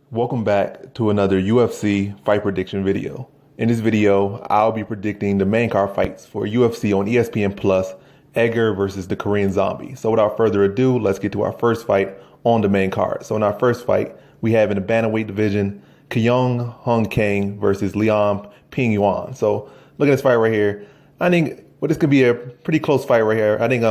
Welcome back to another UFC fight prediction video. In this video, I'll be predicting the main card fights for UFC on ESPN Plus, Edgar versus the Korean Zombie. So without further ado, let's get to our first fight on the main card. So in our first fight, we have in the bantamweight division, Kang versus Leon Pingyuan. So look at this fight right here. I think this could be a pretty close fight right here. I think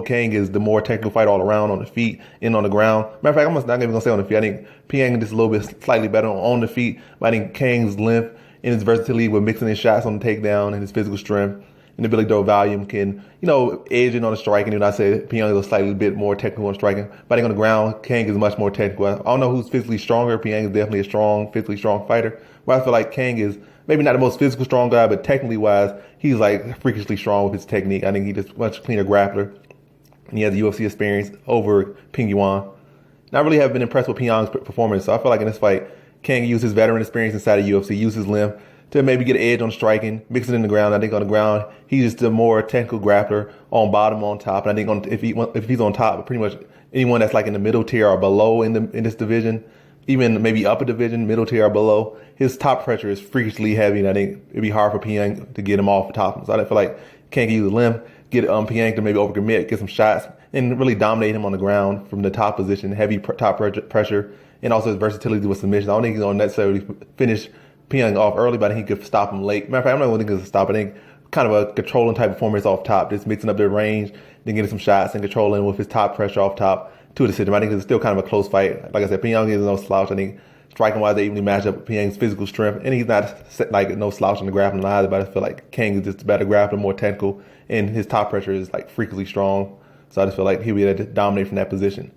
Kang is the more technical fighter all around on the feet and on the ground. Matter of fact, I'm not even gonna say on the feet. I think Pyongyang is just a little bit slightly better on the feet. But I think Kang's length and his versatility with mixing his shots on the takedown and his physical strength and the ability to throw volume can, edge in on the striking. And I say Pyongyang is a slightly bit more technical on striking. But I think on the ground, Kang is much more technical. I don't know who's physically stronger. Pyongyang is definitely a physically strong fighter. But I feel like Kang is maybe not the most physical strong guy, but technically wise, he's like freakishly strong with his technique. I think he's just a much cleaner grappler. And he has the UFC experience over Pingyuan. And I really have been impressed with Pyongyang's performance. So I feel like in this fight, Kang used his veteran experience inside of UFC, use his length to maybe get an edge on striking, mix it in the ground. I think on the ground, he's just a more technical grappler on bottom, on top. And I think if he's on top, pretty much anyone that's like in the middle tier or below in this division, even maybe upper division, middle tier or below, his top pressure is freakishly heavy, and I think it'd be hard for Pyongyang to get him off the top. So I feel like Kang can use the limb, get Pyongyang to maybe overcommit, get some shots, and really dominate him on the ground from the top position, heavy top pressure, and also his versatility with submission. I don't think he's going to necessarily finish Pyongyang off early, but I think he could stop him late. Matter of fact, I'm not going to think it's a stop. I think kind of a controlling type performance off top, just mixing up their range, then getting some shots and controlling with his top pressure off top to a decision. I think it's still kind of a close fight. Like I said, Pyongyang is no slouch. I think striking-wise, they evenly match up Pyongyang's physical strength, and he's not like no slouch on the grappling either. But I feel like Kang is just a better grappler, more technical, and his top pressure is like freakishly strong. So I just feel like he'll be able to dominate from that position.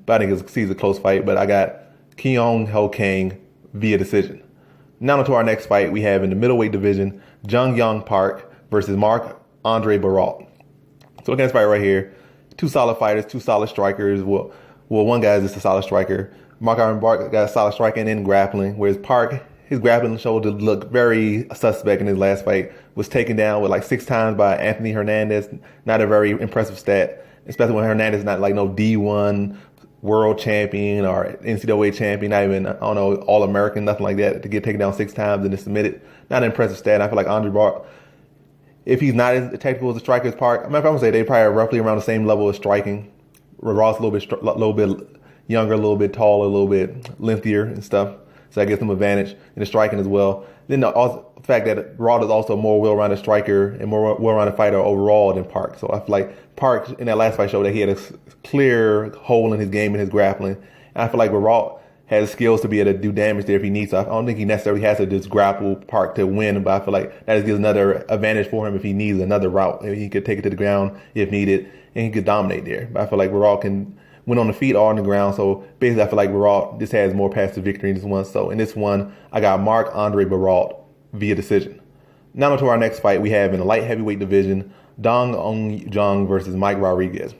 But I think it's a close fight. But I got Kang via decision. Now to our next fight, we have in the middleweight division, Jung Park versus Marc-Andre Barriault. So look at this fight right here. Two solid fighters, two solid strikers. Well, one guy is just a solid striker. Marc-Andre Barriault got a solid striking and grappling, whereas Park, his grappling showed to look very suspect in his last fight. Was taken down with like 6 times by Anthony Hernandez. Not a very impressive stat, especially when Hernandez is not like no D1 world champion or NCAA champion, not even, All-American, nothing like that, to get taken down 6 times and then submitted. Not an impressive stat. I feel like Andre Barriault, if he's not as technical as a striker as Park, I'm going to say they probably are roughly around the same level of striking. Ross a little bit younger, a little bit taller, a little bit lengthier and stuff. So that gives him advantage in the striking as well. Then the fact that Barriault is also a more well-rounded striker and more well-rounded fighter overall than Park. So I feel like Park in that last fight showed that he had a clear hole in his game and his grappling. And I feel like Barriault has skills to be able to do damage there if he needs to. I don't think he necessarily has to just grapple Park to win, but I feel like that just gives another advantage for him if he needs another route. Maybe he could take it to the ground if needed, and he could dominate there. But I feel like Barriault can win on the feet or on the ground. So basically, I feel like Barriault just has more paths to victory in this one. So in this one, I got Marc-Andre Barriault via decision. Now to our next fight, we have in the light heavyweight division, Jung versus Mike Rodriguez.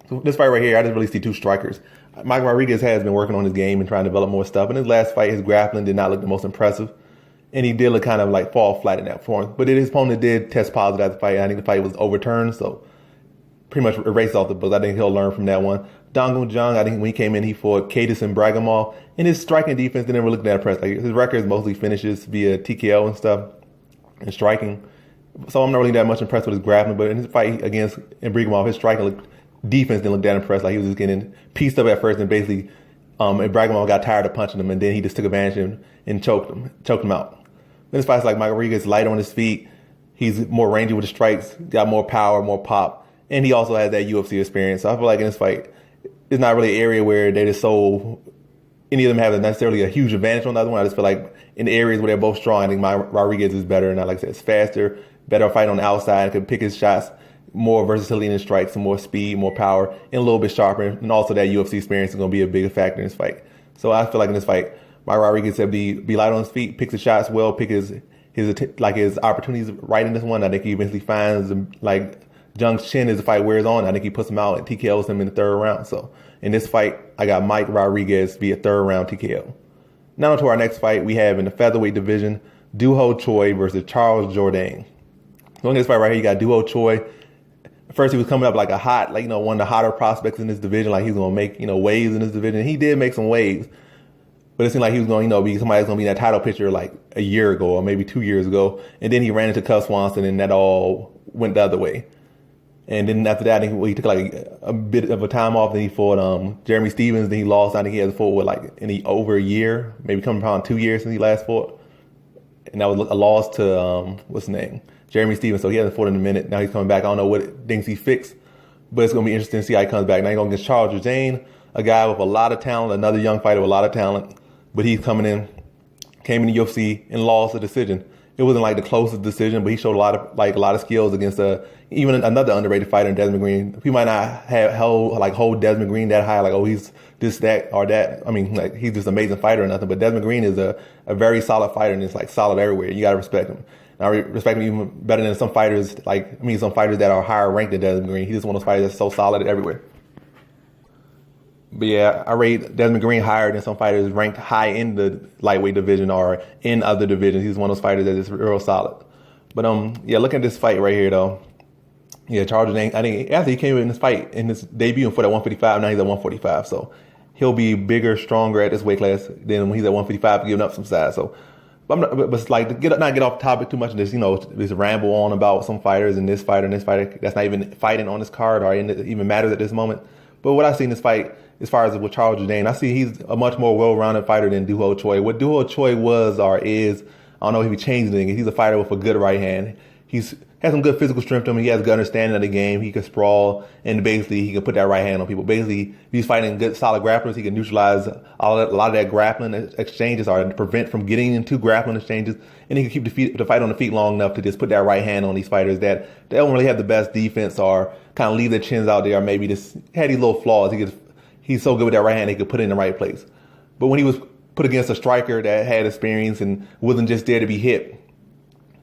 So this fight right here, I just really see two strikers. Mike Rodriguez has been working on his game and trying to develop more stuff. In his last fight, his grappling did not look the most impressive. And he did look kind of like fall flat in that form. But his opponent did test positive at the fight. I think the fight was overturned, so pretty much erased off the books. I think he'll learn from that one. Jung, I think when he came in, he fought Cadis and Bragimov. And his striking defense didn't really look that impressive. Like, his record is mostly finishes via TKO and stuff and striking. So I'm not really that much impressed with his grappling. But in his fight against Bragimov, his striking defense didn't look that impressed. Like, he was just getting pieced up at first, and basically and Bragimov got tired of punching him, and then he just took advantage and choked him out. In this fight, like Mike Rodriguez, light on his feet. He's more rangy with the strikes, got more power, more pop. And he also has that UFC experience. So I feel like in this fight, it's not really an area where they just any of them have necessarily a huge advantage on the other one. I just feel like in the areas where they're both strong, I think Rodriguez is better. And like I said, it's faster, better fight on the outside, can pick his shots, more versatility in his strikes, some more speed, more power, and a little bit sharper. And also that UFC experience is going to be a bigger factor in this fight. So I feel like in this fight, Rodriguez said be light on his feet, pick his shots well, pick his opportunities right in this one. I think he eventually finds Jung's chin as the fight wears on. I think he puts him out and TKOs him in the 3rd round. So in this fight, I got Mike Rodriguez via 3rd round TKO. Now to our next fight, we have in the featherweight division, Choi versus Charles Jourdain. So in this fight right here, you got Choi first he was coming up like a hot, like, one of the hotter prospects in this division. Like, he's going to make, waves in this division. And he did make some waves. But it seemed like he was going, be somebody's going to be in that title picture like a year ago or maybe 2 years ago. And then he ran into Cus Swanson and that all went the other way. And then after that, I think he took like a bit of a time off. Then he fought Jeremy Stephens. Then he lost. I think he has fought with like over a year, maybe coming around 2 years since he last fought. And that was a loss to, what's his name? Jeremy Stephens. So he hasn't fought in a minute. Now he's coming back. I don't know what things he fixed, but it's going to be interesting to see how he comes back. Now he's going against Charles Jourdain, a guy with a lot of talent, another young fighter with a lot of talent. But he's came in the UFC and lost a decision. It wasn't like the closest decision, but he showed a lot of skills against even another underrated fighter in Desmond Green. He might not hold Desmond Green that high, like, oh, he's this, that, or that. I mean, like, he's this amazing fighter or nothing. But Desmond Green is a very solid fighter, and it's like solid everywhere. You gotta respect him. And I respect him even better than some fighters, some fighters that are higher ranked than Desmond Green. He's just one of those fighters that's so solid everywhere. But yeah, I rate Desmond Green higher than some fighters ranked high in the lightweight division or in other divisions. He's one of those fighters that is real solid. But look at this fight right here though. Yeah, Charles Jourdain, I think after he came in this fight, in his debut and fought at 155, now he's at 145. So he'll be bigger, stronger at this weight class than when he's at 155, giving up some size. So, but it's like to not get off topic too much and just, this ramble on about some fighters and this fighter that's not even fighting on this card or even matters at this moment. But what I see in this fight, as far as with Charles Jourdain, I see he's a much more well-rounded fighter than Doo Ho Choi. What Doo Ho Choi was or is, I don't know if he changed anything. He's a fighter with a good right hand. He's has some good physical strength to him. He has a good understanding of the game. He can sprawl, and basically he can put that right hand on people. Basically, if he's fighting good, solid grapplers, he can neutralize a lot of that grappling exchanges or prevent from getting into grappling exchanges, and he can keep the fight on the feet long enough to just put that right hand on these fighters that they don't really have the best defense or kind of leave their chins out there or maybe just had these little flaws. He's so good with that right hand, he could put it in the right place. But when he was put against a striker that had experience and wasn't just there to be hit,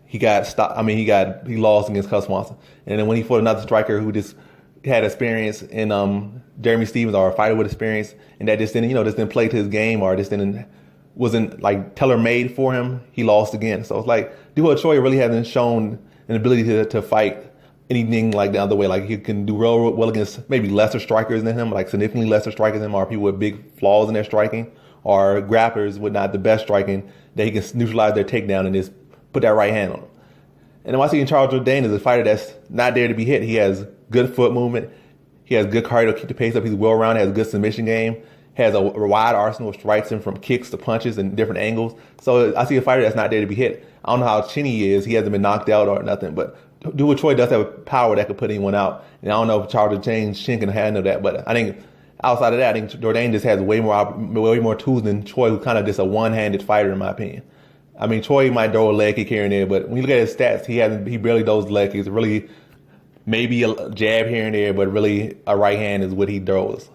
he got stopped. I mean, he lost against Cus Swanson. And then when he fought another striker who just had experience in Jeremy Stephens or a fighter with experience, and that just didn't play to his game or wasn't like tailor-made for him, he lost again. So it's like Doo Ho Choi really hasn't shown an ability to fight anything like the other way. Like he can do real well against maybe lesser strikers than him, like significantly lesser strikers than him, or people with big flaws in their striking, or grapplers with not the best striking that he can neutralize their takedown and just put that right hand on him. And then I see Charles Jourdain is a fighter that's not there to be hit. He has good foot movement. He has good cardio to keep the pace up. He's well-rounded, has a good submission game, has a wide arsenal of strikes him from kicks to punches and different angles. So I see a fighter that's not there to be hit. I don't know how chin he is. He hasn't been knocked out or nothing, but Doo Ho Choi does have a power that could put anyone out. And I don't know if Charles Jourdain's chin can handle that, but I think outside of that, I think Jourdain just has way more tools than Choi, who's kind of just a one-handed fighter in my opinion. I mean, Choi might throw a leg kick here and there, but when you look at his stats, he barely throws leg kicks. Really, maybe a jab here and there, but really a right hand is what he throws.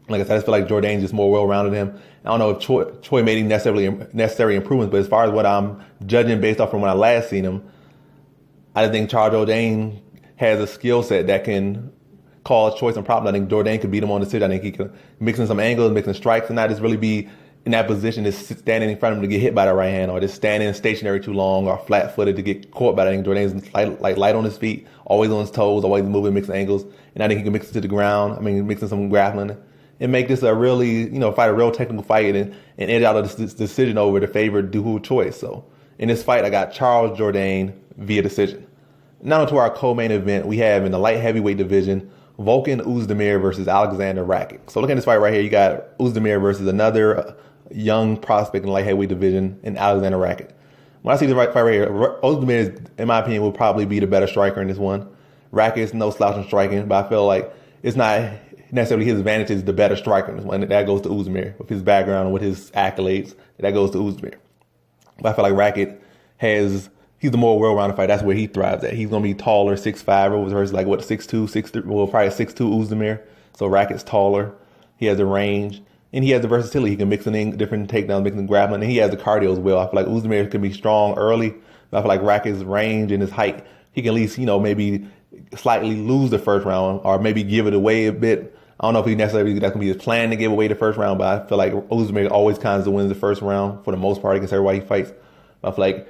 Like I said, I just feel like Jourdain's just more well-rounded than him. I don't know if Choi made any necessary improvements, but as far as what I'm judging based off from when I last seen him, I think Charles Jourdain has a skill set that can cause Choi some problems. I think Jourdain could beat him on the decision. I think he could mix in some angles, mixing strikes, and not just really be in that position, just standing in front of him to get hit by the right hand, or just standing stationary too long, or flat-footed to get caught by that. I think Jourdain's light on his feet, always on his toes, always moving, mixing angles, and I think he can mix it to the ground. I mean, mixing some grappling, and make this a really, fight a real technical fight, and edge out of this decision over to favor Doo Ho Choi. So in this fight, I got Charles Jourdain via decision. Now to our co-main event, we have in the light heavyweight division, Volkan Oezdemir versus Alexander Rakic. So look at this fight right here. You got Oezdemir versus another young prospect in the light heavyweight division in Alexander Rakic. When I see the fight right here, Oezdemir, in my opinion, will probably be the better striker in this one. Rakic is no slouch in striking, but I feel like it's not necessarily his advantage is the better striker in this one. That goes to Oezdemir with his background and with his accolades. That goes to Oezdemir. But I feel like Rakic he's the more well-rounded fighter. That's where he thrives at. He's going to be taller, 6'5", versus 6'2", 6'3", well, probably 6'2" Oezdemir. So Rakic's taller. He has the range. And he has the versatility. He can mix in different takedowns, mixing grappling. And he has the cardio as well. I feel like Oezdemir can be strong early. But I feel like Rakic's range and his height, he can at least, maybe slightly lose the first round or maybe give it away a bit. I don't know if he necessarily, that's going to be his plan to give away the first round, but I feel like Oezdemir always kinds of wins the first round for the most part against everybody he fights. But I feel like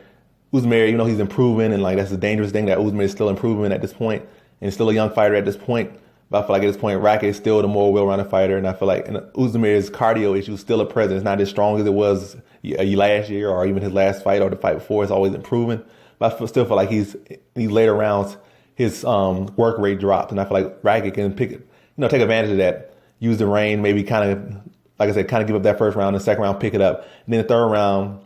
Oezdemir, he's improving, and that's a dangerous thing that Oezdemir is still improving at this point. and he's still a young fighter at this point. But I feel like at this point, Rakic is still the more well-rounded fighter, and I feel like Oezdemir's cardio issue is still a presence. It's not as strong as it was last year or even his last fight or the fight before. It's always improving. But I still feel like these later rounds, his work rate dropped, and I feel like Rakic can take advantage of that, use the rain, maybe kind of, like I said, kind of give up that first round, and the second round pick it up, and then the third round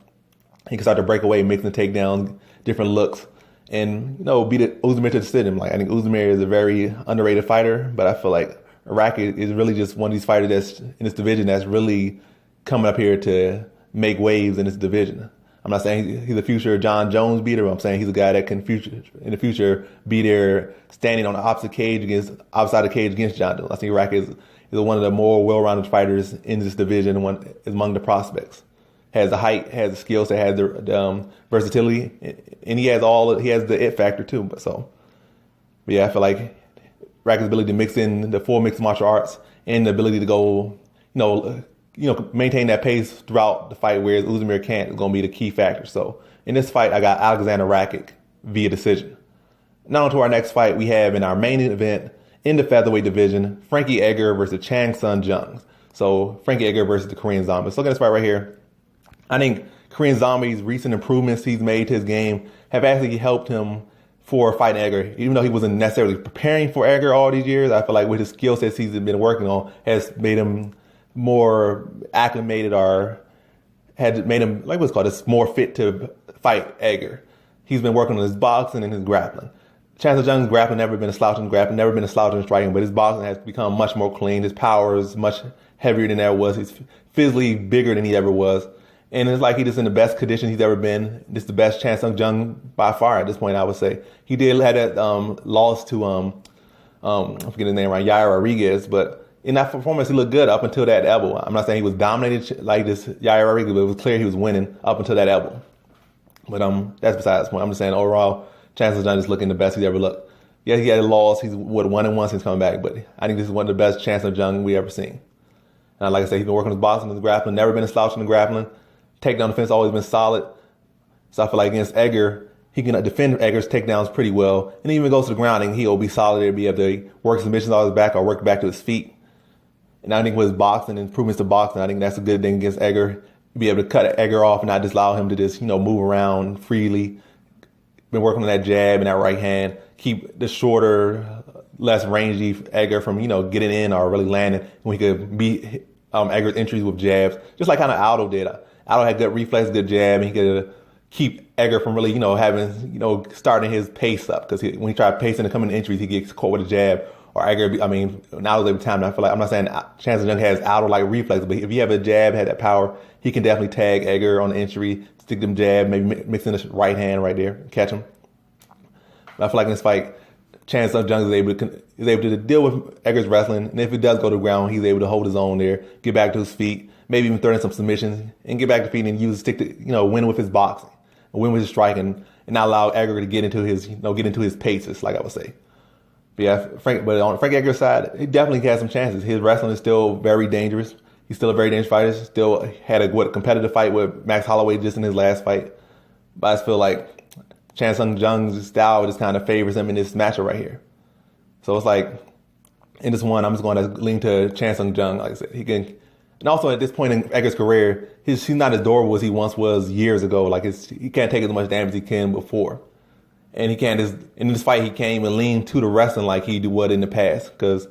he can start to break away, mixing the takedowns, different looks, and beat Oezdemir to the decision. Like I think Oezdemir is a very underrated fighter, but I feel like Rakic is really just one of these fighters that's in this division that's really coming up here to make waves in this division. I'm not saying he's a future John Jones beater, but I'm saying he's a guy that can in the future be there standing on the opposite side of the cage against John Jones. I think Rakic is one of the more well-rounded fighters in this division, one among the prospects. Has the height, has the skill set, has the versatility, and he has the it factor too. But yeah, I feel like Rakic's ability to mix in the full mixed martial arts and the ability to go, maintain that pace throughout the fight, whereas Oezdemir can't, is going to be the key factor. So in this fight, I got Alexander Rakic via decision. Now on to our next fight, we have in our main event in the featherweight division, Frankie Edgar versus Chang Sun Jung. So Frankie Edgar versus the Korean Zombie. So look at this fight right here. I think Korean Zombie's recent improvements he's made to his game have actually helped him for fighting Edgar. Even though he wasn't necessarily preparing for Edgar all these years, I feel like with his skill sets he's been working on has made him more acclimated, or had made him, like what's called, more fit to fight Edgar. He's been working on his boxing and his grappling. Chang Sun Jung's grappling never been a slouch in grappling, never been a slouch in striking, but his boxing has become much more clean. His power is much heavier than that was. He's physically bigger than he ever was. And it's like he's just in the best condition he's ever been. This is the best Chang Sun Jung by far at this point, I would say. He did have that loss to, I forget his name right, Yair Rodriguez, but in that performance, he looked good up until that elbow. I'm not saying he was dominated like this Yair Rodriguez, but it was clear he was winning up until that elbow. But that's besides the point. I'm just saying overall, Chang Sun Jung is looking the best he's ever looked. Yeah, he had a loss. He's 1-1 since coming back, but I think this is one of the best Chang Sun Jung we ever seen. And like I said, he's been working on his boxing and his grappling, never been a slouch in the grappling. Takedown defense always been solid. So I feel like against Edgar, he can defend Edgar's takedowns pretty well. And even goes to the ground and he'll be solid there, be able to work submissions off his back or work back to his feet. And I think with his boxing, improvements to boxing, I think that's a good thing against Edgar. Be able to cut Edgar off and not just allow him to just, move around freely. Been working on that jab and that right hand. Keep the shorter, less rangy Edgar from, getting in or really landing. When he could beat Edgar's entries with jabs. Just like kind of Aldo did. Aldo had good reflex, good jab, and he could keep Edgar from really, having, starting his pace up. Because when he tried pacing and coming to entries, he gets caught with a jab. Or Edgar, now every time, I feel like, I'm not saying Chang Sun Jung has Aldo-like reflex, but if you have a jab, had that power, he can definitely tag Edgar on the entry, stick them jab, maybe mix in the right hand right there, catch him. But I feel like in this fight, Chang Sun Jung is able to deal with Edgar's wrestling, and if it does go to the ground, he's able to hold his own there, get back to his feet, maybe even throw in some submissions, and get back to feet and win with his boxing, win with his striking, and not allow Edgar to get into his paces, like I would say. But yeah, on Frank Edgar's side, he definitely has some chances. His wrestling is still very dangerous. He's still a very dangerous fighter. Still had a competitive fight with Max Holloway just in his last fight. But I just feel like Chang Sun Jung's style just kind of favors him in this matchup right here. So it's like, in this one, I'm just going to lean to Chang Sun Jung. Like I said, he can. And also at this point in Edgar's career, he's not as durable as he once was years ago. Like he can't take as much damage as he can before. And in this fight, he can't even lean to the wrestling like he would in the past, because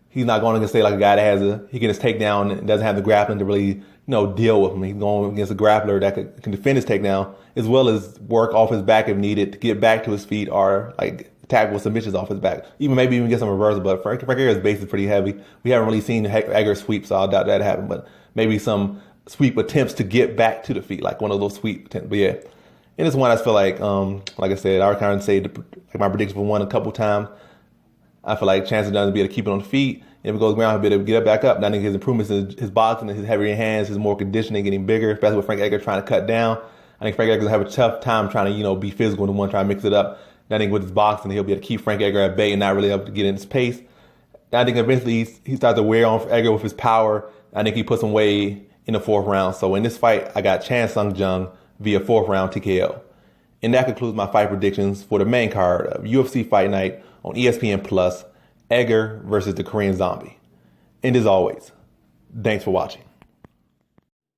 he's not going to say like a guy that he can just take down and doesn't have the grappling to really, deal with him. He's going against a grappler that can defend his takedown as well as work off his back if needed to get back to his feet or like attack with submissions off his back. Maybe even get some reversal. But Frank Edgar's base is pretty heavy. We haven't really seen Edgar sweep, so I doubt that happen. But maybe some sweep attempts to get back to the feet, like one of those sweep attempts. But yeah. In this one, I feel like I said, I kind of say my prediction for one a couple times. I feel like Chang Sun Jung will be able to keep it on the feet. And if it goes ground, he'll be able to get it back up. And I think his improvements in his boxing and his heavier hands, his more conditioning, getting bigger, especially with Frank Edgar trying to cut down. I think Frank Edgar will have a tough time trying to, be physical and trying to mix it up. And I think with his boxing, he'll be able to keep Frank Edgar at bay and not really able to get in his pace. And I think eventually he starts to wear on Edgar with his power. I think he puts him away in the fourth round. So in this fight, I got Chang Sun Jung via fourth round TKO. And that concludes my fight predictions for the main card of UFC Fight Night on ESPN Plus, Edgar versus the Korean Zombie. And as always, thanks for watching.